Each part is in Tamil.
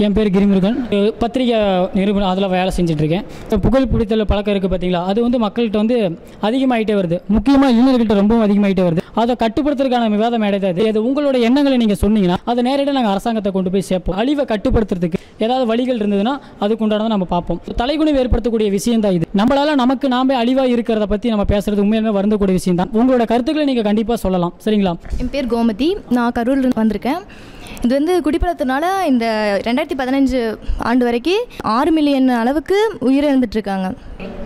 என் பேர் கிரிமுருகன். பத்திரிகை நிரூபணம் அதில் வேலை செஞ்சுட்ருக்கேன். புகைப்பிடித்தல் பழக்கம் இருக்குது பார்த்தீங்களா, அது வந்து மக்கள்கிட்ட வந்து அதிகமாகிட்டே வருது. முக்கியமாக இளைஞர்கள்ட்ட ரொம்பவும் அதிகமாகிட்டே வருது. அதை கட்டுப்படுத்துறதுக்கான விவாத மேடை தான் இது. உங்களோட எண்ணங்களை நீங்கள் சொன்னீங்கன்னா அதை நேரடியாக நாங்கள் அரசாங்கத்தை கொண்டு போய் சேர்ப்போம். அழிவை கட்டுப்படுத்துறதுக்கு ஏதாவது வழிகள் இருந்ததுன்னா அதுக்கு உண்டானதை நம்ம பார்ப்போம். தலைகுனிவு ஏற்படுத்தக்கூடிய விஷயம் தான் இது. நம்மளால நமக்கு நாமே அழிவாக இருக்கிறத பற்றி நம்ம பேசுறது உண்மையிலுமே வருந்தக்கூடிய விஷயம் தான். உங்களோட கருத்துக்களை நீங்கள் கண்டிப்பாக சொல்லலாம். சரிங்களா? என் பேர் கோமதி. நான் கரூரில் வந்திருக்கேன். இது வந்து குடிப்பழத்தினால இந்த 2015 ஆண்டு வரைக்கும் 6 மில்லியன் அளவுக்கு உயிரிழந்துட்டுருக்காங்க.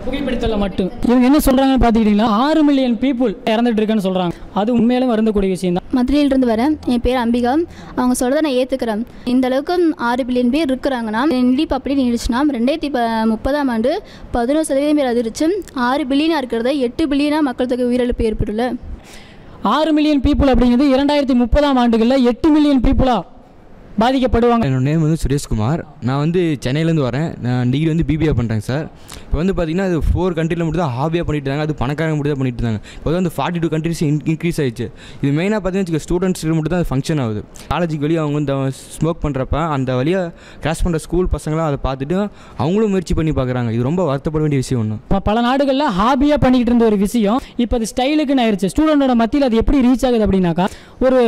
புகைப்பிடித்தலில் மட்டும் இவங்க என்ன சொல்கிறாங்கன்னு பார்த்துக்கிட்டிங்கன்னா 6 மில்லியன் பீப்புள் இறந்துட்டு இருக்கான்னு சொல்கிறாங்க. அது உண்மையிலும் வருந்தக்கூடிய விஷயம் தான். மதுரையிலிருந்து வரேன். என் பேர் அம்பிகா. அவங்க சொல்கிறத நான் ஏற்றுக்கிறேன். இந்த அளவுக்கு 6 பில்லியன் பேர் இருக்கிறாங்கன்னா நீடிப்பு அப்படி நீடிச்சுன்னா 2030ஆம் ஆண்டு 11% பேர் அதிர்ச்சி 6 பில்லியனாக இருக்கிறத 8 பில்லியனாக மக்கள் தொகை உயிரிழப்பு ஏற்பட்டுள்ள 6 மில்லியன் பீப்புள் அப்படிங்கிறது 2030ஆம் ஆண்டுகளில் 8 மில்லியன் பீப்புளாக பாதிக்கப்படுவாங்க. என்னோட நேம் வந்து சுரேஷ்குமார். நான் வந்து சென்னையிலேருந்து வரேன். நான் டிகிரி வந்து பிபிஏ பண்ணுறேன் சார். இப்போ வந்து பார்த்திங்கன்னா அது 4 கண்ட்ரியில் மட்டும் தான் ஹாபியாக பண்ணிட்டு இருந்தாங்க. அது பணக்காரங்க மட்டும் தான் பண்ணிட்டு இருந்தாங்க. இப்போ வந்து 42 கண்ட்ரிஸ் இன்க்ரீஸ் ஆகிடுச்சு. இது மெயினாக பார்த்தீங்கன்னா ஸ்டூடெண்ட்ஸுக்கு மட்டும் தான் அது ஃபங்க்ஷன் ஆகுது. காலேஜுக்கு வெளியே அவங்க வந்து ஸ்மோக் பண்ணுறப்ப அந்த வழியாக கிராஸ் பண்ணுற ஸ்கூல் பசங்களாம் அதை பார்த்துட்டு அவங்களும் முயற்சி பண்ணி பார்க்குறாங்க. இது ரொம்ப வருத்தப்பட வேண்டிய விஷயம் ஒன்று. பல நாடுகளில் ஹாபியாக பண்ணிக்கிட்டு இருந்த ஒரு விஷயம் இப்போ அது ஸ்டைலுக்குன்னு ஆயிடுச்சு. ஸ்டூடெண்டோட மத்தியில் அது எப்படி ரீச் ஆகுது அப்படின்னாக்கா, ஒரு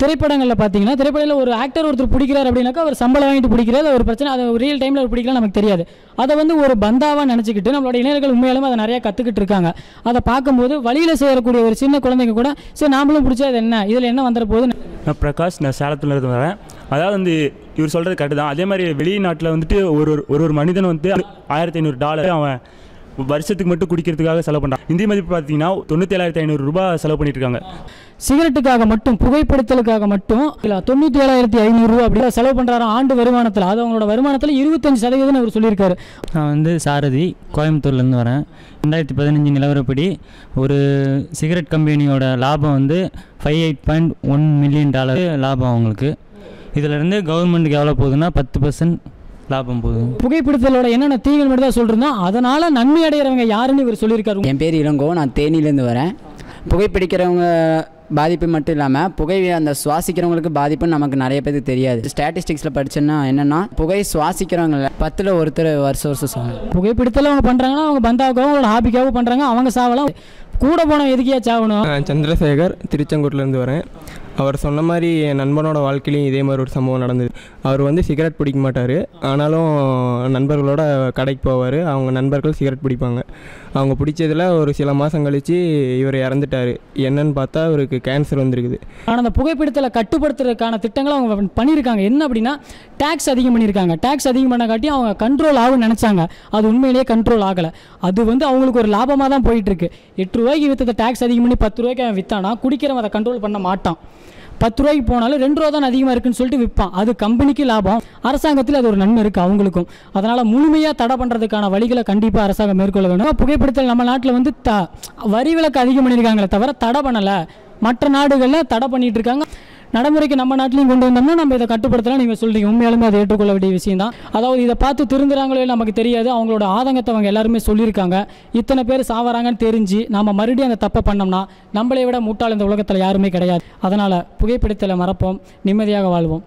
திரைப்படங்களில் பார்த்தீங்கன்னா திரைப்படத்தில் ஒரு ஆக்டர் ஒருத்தர் பிடிக்கிறார் அப்படின்னாக்கா அவர் சம்பளம் வாங்கிட்டு பிடிக்கிறது ஒரு பிரச்சனை. அதை ரியல் டைமில் அவர் பிடிக்கலாம் நமக்கு தெரியாது. அதை வந்து ஒரு பந்தாவாக நினச்சிக்கிட்டு நம்மளோட இளைஞர்கள் உண்மையாலுமே அதை நிறையா கற்றுக்கிட்டு இருக்காங்க. அதை பார்க்கும்போது வழியில் செய்யக்கூடிய ஒரு சின்ன குழந்தைங்க கூட சரி நாமளும் பிடிச்சா அது என்ன, இதில் என்ன வந்துட போகுது. நான் பிரகாஷ். நான் சேலத்தில் இருந்து வரேன். அதாவது வந்து இவர் சொல்கிறது கரெக்டு தான். அதே மாதிரி வெளிநாட்டில் வந்துட்டு ஒரு மனிதன் வந்து $1500 அவன் வருஷத்துக்கு மட்டும் குடிக்கிறதுக்காக செலவு பண்ணுறான். இந்திய மதிப்பு பார்த்தீங்கன்னா 97,500 செலவு பண்ணிட்டு இருக்காங்க. சிகரெட்டுக்காக மட்டும், புகைப்பிடித்தலுக்காக மட்டும் 97,500 அப்படி செலவு பண்ணுறாரு ஆண்டு வருமானத்தில். அது அவங்களோட வருமானத்தில் 25% அவர் சொல்லியிருக்காரு. நான் வந்து சாரதி, கோயம்புத்தூர்லேருந்து வரேன். 2015 நிலவரப்படி ஒரு சிகரெட் கம்பெனியோட லாபம் வந்து $58.1 மில்லியன் லாபம் அவங்களுக்கு. இதிலேருந்து கவர்மெண்ட்டுக்கு எவ்வளோ போகுதுன்னா 10% லாபம் போகுது. புகைப்பிடித்தலோட என்னென்ன தீங்கு மட்டும் தான் சொல்கிறோம், அதனால் நன்மை அடைகிறவங்க யாருன்னு இவர் சொல்லியிருக்காரு. என் பேர் இளங்கோ. நான் தேனியிலேருந்து வரேன். புகைப்பிடிக்கிறவங்க பாதிப்பு மட்டும் இல்லாமல் புகை அந்த சுவாசிக்கிறவங்களுக்கு பாதிப்புன்னு நமக்கு நிறைய பேருக்கு தெரியாது. ஸ்டாட்டிஸ்டிக்ஸில் படிச்சேன்னா என்னென்னா புகை சுவாசிக்கிறவங்கள 10ல் ஒருத்தர் வருஷம் சொல்லுவாங்க. புகைப்பிடித்தல அவங்க பண்ணுறாங்கன்னா அவங்க பந்தாவுக்காகவும் அவங்களோட ஹாபிக்காகவும் பண்ணுறாங்க. அவங்க சாவலாம். கூட போனால் எதுக்கியா சாவணும். சந்திரசேகர், திருச்செங்கோட்டிலேருந்து வரேன். அவர் சொன்ன மாதிரி என் நண்பனோட வாழ்க்கையிலையும் இதே மாதிரி ஒரு சம்பவம் நடந்தது. அவர் வந்து சிகரெட் பிடிக்க மாட்டார். ஆனாலும் நண்பர்களோட கடைக்கு போவார். அவங்க நண்பர்கள் சிகரெட் பிடிப்பாங்க. அவங்க பிடிச்சதில் ஒரு சில மாதம் கழித்து இவர் இறந்துட்டார். என்னன்னு பார்த்தா அவருக்கு கேன்சர் வந்துருக்குது. ஆனால் அந்த புகைப்பிடித்தலை கட்டுப்படுத்துறதுக்கான திட்டங்களை அவங்க பண்ணியிருக்காங்க. என்ன அப்படின்னா டேக்ஸ் அதிகம் பண்ணியிருக்காங்க. டேக்ஸ் அதிகம் பண்ண காட்டி அவங்க கண்ட்ரோல் ஆகும்னு நினச்சாங்க. அது உண்மையிலேயே கண்ட்ரோல் ஆகலை. அது வந்து அவங்களுக்கு ஒரு லாபமாக தான் போயிட்டுருக்கு. $8 விற்றதை டேக்ஸ் அதிகம் பண்ணி $10 அவன் விற்றானா குடிக்கிறவன் அதை கண்ட்ரோல் பண்ண மாட்டான். $10 போனாலும் $2 தான் அதிகமாக இருக்குன்னு சொல்லிட்டு விற்பான். அது கம்பெனிக்கு லாபம், அரசாங்கத்தில் அது ஒரு நன்மை இருக்குது அவங்களுக்கும். அதனால் முழுமையாக தடை பண்ணுறதுக்கான வழிகளை கண்டிப்பாக அரசாங்கம் மேற்கொள்ள வேணும். புகைப்பிடித்தல் நம்ம நாட்டில் வந்து வரி விலக்கு அதிகம் பண்ணியிருக்காங்களே தவிர தடை பண்ணலை. மற்ற நாடுகளில் தடை பண்ணிகிட்டு இருக்காங்க. நடைமுறைக்கு நம்ம நாட்டிலையும் கொண்டு வந்தோம்னா நம்ம இதை கட்டுப்படுத்தலாம். நீங்கள் சொல்கிறீங்க, உண்மையாலுமே அதை ஏற்றுக்கொள்ள வேண்டிய விஷயம் தான். அதாவது இதை பார்த்து திருந்துறாங்களோ நமக்கு தெரியாது. அவங்களோட ஆதங்கத்தை அவங்க எல்லாருமே சொல்லியிருக்காங்க. இத்தனை பேர் சாவறாங்கன்னு தெரிஞ்சு நம்ம மறுபடியும் அந்த தப்பை பண்ணோம்னா நம்மளை விட முட்டாள் இந்த உலகத்தில் யாருமே கிடையாது. அதனால் புகைப்பிடித்தலை மறப்போம், நிம்மதியாக வாழ்வோம்.